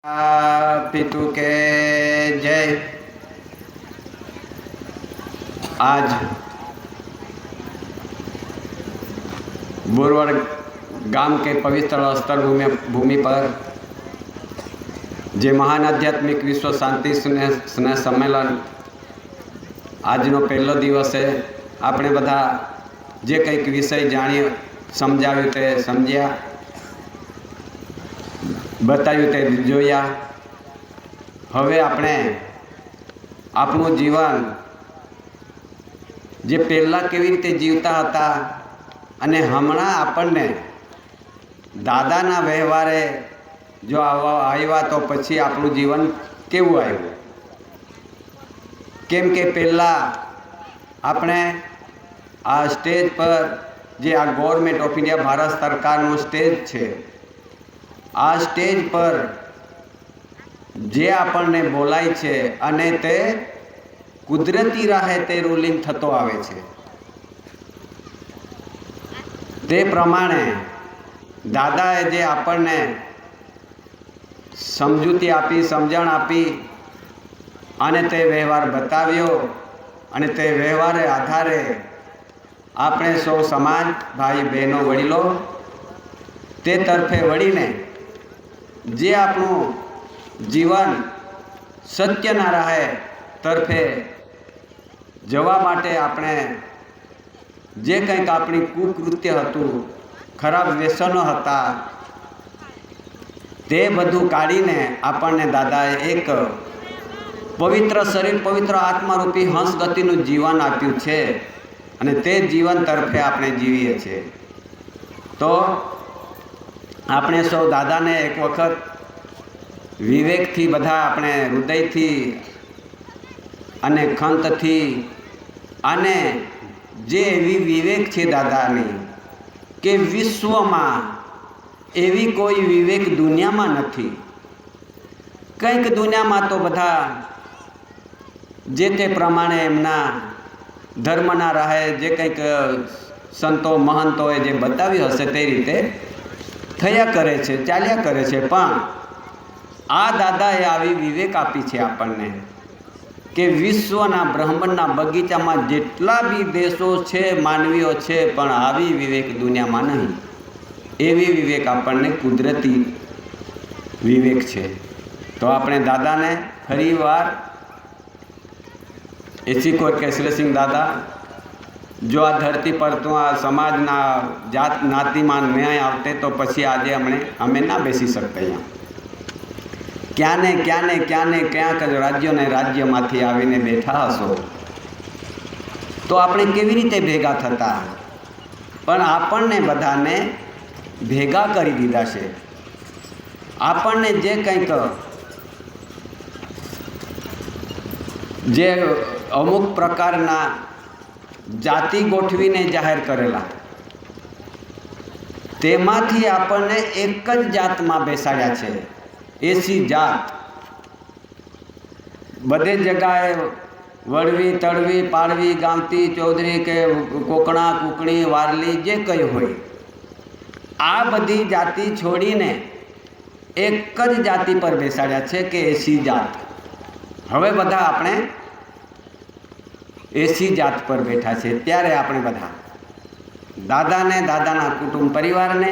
पितु के जय। आज बोरवड़ गाम के पवित्र स्थल भूमि पर जे महान आध्यात्मिक विश्व शांति स्नेह सम्मेलन આજનો પહેલો દિવસ છે। આપણે બધા જે કંઈક વિષય જાણ્યો સમજાવ્યું તે સમજ્યા, બતાવ્યું તે જોયા। હવે આપણે આપણું જીવન જે પહેલાં કેવી રીતે જીવતા હતા અને હમણાં આપણને દાદાના વ્યવહારે જો આવ્યા તો પછી આપણું જીવન કેવું આવ્યું। કેમ કે પહેલાં આપણે આ સ્ટેજ પર જે આ ગવર્મેન્ટ ઓફ ઇન્ડિયા ભારત સરકારનું સ્ટેજ છે, આ સ્ટેજ પર જે આપણને બોલાય છે અને તે કુદરતી રાહે તે રૂલિંગ થતો આવે છે। તે પ્રમાણે દાદાએ જે આપણને સમજૂતી આપી, સમજણ આપી અને તે વ્યવહાર બતાવ્યો અને તે વ્યવહારે આધારે આપણે સૌ સમાજ ભાઈ બહેનો વડીલો તે તરફે વળીને જે આપણું જીવન સત્યના રાહે તરફે જવા માટે આપણે જે કંઈક આપણી કુકૃત્ય હતું, ખરાબ વ્યસનો હતા, તે બધું કાઢીને આપણને દાદાએ એક પવિત્ર શરીર, પવિત્ર આત્મારૂપી હંસગતિનું જીવન આપ્યું છે અને તે જીવન તરફે આપણે જીવીએ છીએ। તો આપણે સૌ દાદાને એક વખત વિવેકથી બધા આપણે હૃદયથી અને ખંતથી અને જે એવી વિવેક છે દાદાની કે વિશ્વમાં એવી કોઈ વિવેક દુનિયામાં નથી। કંઈક દુનિયામાં તો બધા જે તે પ્રમાણે એમના ધર્મના રાહે જે કંઈક સંતો મહંતોએ જે બતાવ્યું હશે તે રીતે થયા કરે છે, ચાલ્યા કરે છે। પણ આ દાદાએ આવી વિવેક આપી છે આપણને કે વિશ્વના બ્રહ્માંડના બગીચામાં જેટલા બી દેશો છે, માનવીઓ છે, પણ આવી વિવેક દુનિયામાં નહીં। એવી વિવેક આપણને કુદરતી વિવેક છે। તો આપણે દાદાને ફરી વાર ऐसी कोई केसरी सिंह दादा जो आ धरती पर तो आ समाजना जात नातीमान न्याय आवते तो पछी आजे अमे ना बेसी सकते। यहाँ क्या ने क्यांक राज्यों ने राज्य मांथी आवीने बैठा हशो तो आपणे केवी रीते भेगा थता, पण आपणने बधाने भेगा करी दीधा छे। आपणने जे कंईक जे अमुक प्रकारना जाति गोठवीने जाहिर करेला तेमांथी आपणे एक ज जातमां बेसाड्या छे। एसी जात बधे जगह वड़वी, तड़वी, पाड़वी, गामती, चौधरी के कोकणा, कुकणी, वारली जे कई होय आ बधी जाति छोड़ीने एक ज जाति पर बेसाड्या छे के एसी जात। हवे बधा आपणे एसी जात पर बैठा है। त्यारे आपणे बधा दादाने, दादाना कुटुंब परिवार ने,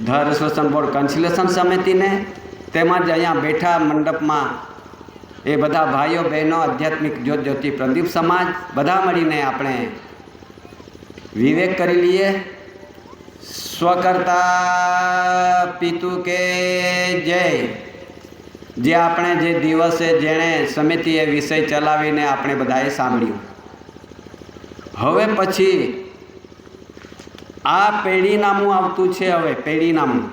धर एसोसिएशन बोर्ड कन्सिलेशन समिति ने, तेमज अहींया बैठा मंडप में ए बधा भाईओ बहनों आध्यात्मिक ज्योत ज्योति प्रदीप समाज बधा मळीने आपणे विवेक करी लीए। स्वकर्ता पितु के जय। जे આપણે જે દિવસે જેણે સમિતિએ વિષય ચલાવીને આપણે બધાએ સાંભળ્યું, હવે પછી આ પેઢીનામું આવતું છે। હવે પેઢીનામું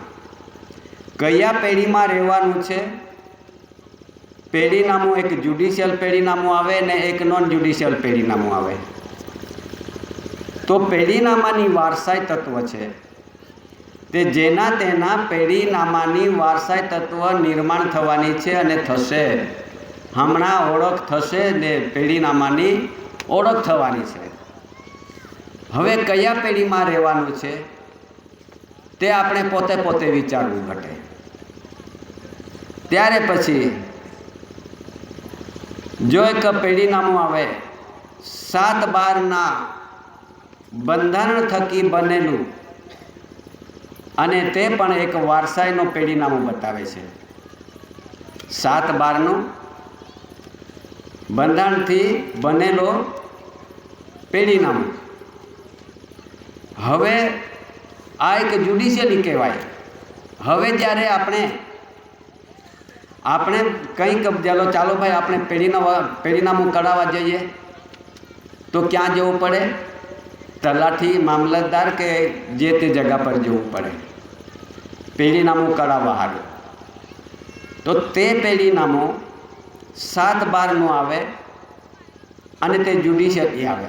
કયા પેઢીમાં રહેવાનું છે? પેઢીનામું એક જ્યુડિશિયલ પેઢીનામું આવે ને એક નોન જ્યુડિશિયલ પેઢીનામું આવે। તો પેઢીનામાની વારસાઈ તત્વ છે તે જેના તેના પેઢીનામાની વારસાઈ તત્વ નિર્માણ થવાની છે અને થશે। હમણાં ઓળખ થશે ને પેઢીનામાની ઓળખ થવાની છે। હવે કયા પેઢીમાં રહેવાનું છે તે આપણે પોતે વિચારવું ઘટે। त्यारे पछी जो एक पेढ़ीनामું आवे 7 बारना बंधन थकी बनेलू अने ते पण एक वारसाईनो पेढ़ीनामું बतावे छे। 7 बारनो बंधन थी बनेलो पेढ़ीनामું। हवे आ एक जुडिशियली कहेवाय। हवे त्यारे આપણે કંઈક ચાલો ભાઈ આપણે પેઢીનામું કરાવવા જઈએ તો ક્યાં જવું પડે? તલાટી, મામલતદાર કે જે તે જગ્યા પર જવું પડે પેઢીનામું કરાવવા હારું। તો તે પેઢીનામું 7 બારનું આવે અને તે જ્યુડિશિયલી આવે।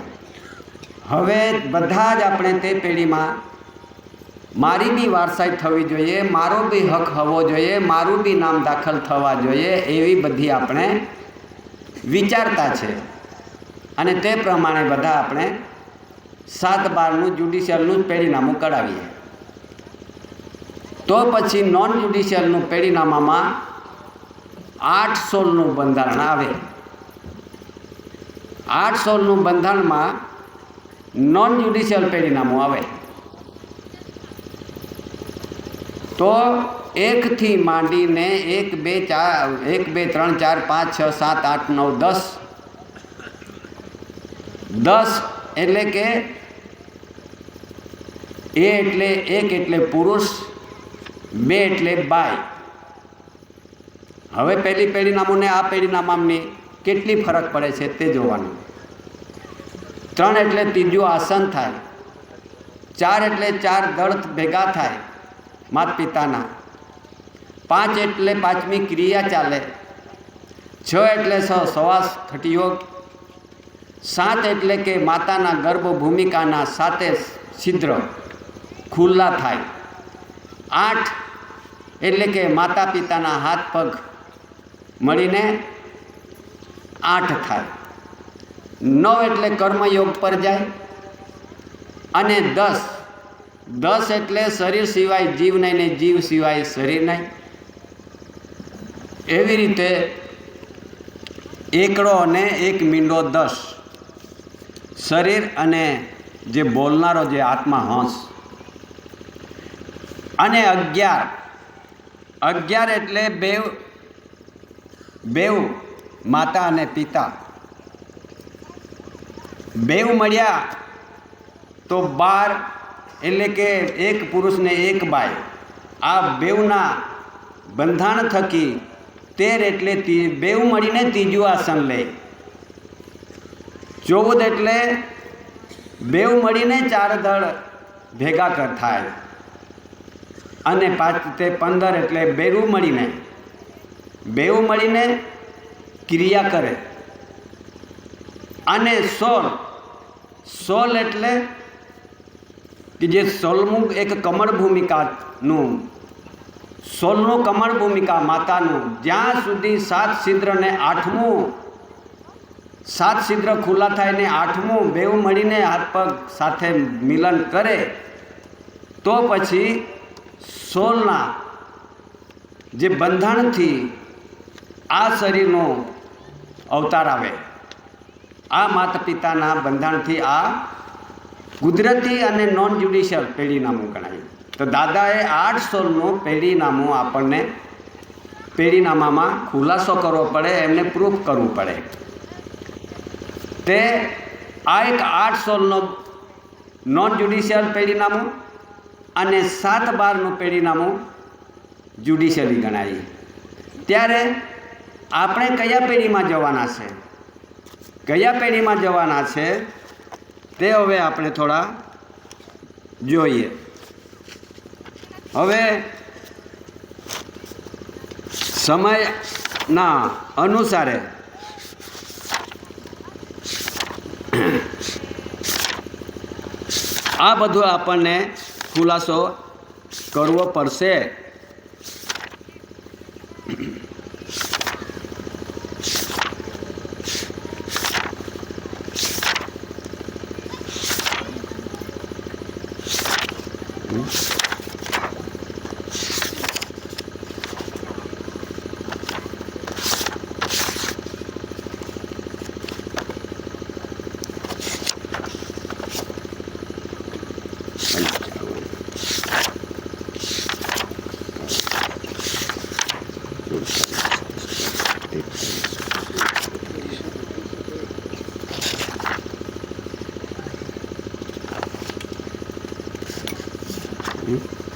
હવે બધા જ આપણે તે પેઢીમાં मारी बी वारसाई थवी जोईए, मारो बी हक होवो जोईए, मारू बी नाम दाखल थवा जोईए एवी बधी आपणे विचारता छे अने ते प्रमाणे बधा आपणे 7 बारनुं ज्युडिशियलनुं पेढ़ीनामું कढावीए। तो पछी नॉन ज्युडिशियलनुं पेढ़ीनामामां 8 16नुं बंधारण आवे। 8 16नुं बंधारणमां नॉन ज्युडिशियल पेढ़ीनामું आवे। तो 1 थी मांडी ने 1 2 3 4 5 6 7 8 9 10 10 एटले के ए एटले 1 एटले पुरुष, 2 एटले बाई। हवे पहली पेढ़ीनामुं ने आ पेढ़ीनामामां केटली फरक पड़े छे ते जोवानुं। 3 एटले तीजું आसन थाय, 4 एटले 4 दળ भेगा थाय माता पिताना, 5 एटले 5मी क्रिया चाले, 6 एटले सवास खटियोग, 7 एटले के माताना गर्भ भूमिकाना 7 छिद्र खुल्ला थाय, 8 एटले के माता पिताना हाथ पग मळीने 8 थाय, 9 एटले कर्मयोग पर जाय अने 10 एटले शरीर सिवाय जीव नहीं ने जीव सिवाय शरीर नहीं। एवी रीते एकड़ो ने 1 मींडो 10 शरीर अने जे बोलनारो जे आत्मा हंस अने 11 एटले बेव माता अने पिता बेव मळ्या तो 12 एटले के 1 पुरुष ने 1 बाई। आ बेवना बंधाण थकी 13 एटले बेव मळीने तीजું आसन ले। 14 एटले बेव मळीने 4 दળ भेगा कर थाय अने 5 ते 15 एटले बेव मळीने क्रिया करे अने 16 एटले कि जे 16મું एक कमळ भूमिकाનું 16નું कमळ भूमिका माताનું ज्यां सुधी 7 छिद्र ने 8મું 7 छिद्र खुला थाय ने 8મું बेव मळीने हाथ पग साथे मिलन करे तो पछी 16ના जे बंधणथी आ शरीरनो अवतार आवे। आ माता पिताना बंधणथी आ कुदरती अने नॉन ज्युडिशियल पेढ़ीनामुं गणाय। तो दादाए 8 16નું पेढ़ीनामुं आपणने पेढ़ीनामामां खुलासो करवो पड़े, एमने प्रूफ करवू पड़े। ते आ एक 8 16નું नॉन ज्युडिशियल पेढ़ीनामुं अने 7 12નું पेढ़ीनामुं ज्युडिशियली गणाय। त्यारे आपणे कया पेढ़ीमां जवाना छे, कया पेढ़ीमां जवाना छे ते हवे आपणे थोड़ा जोईए। हवे समयना अनुसारे आ बधुं आपणे खुलासो करवो पड़शे। હમ?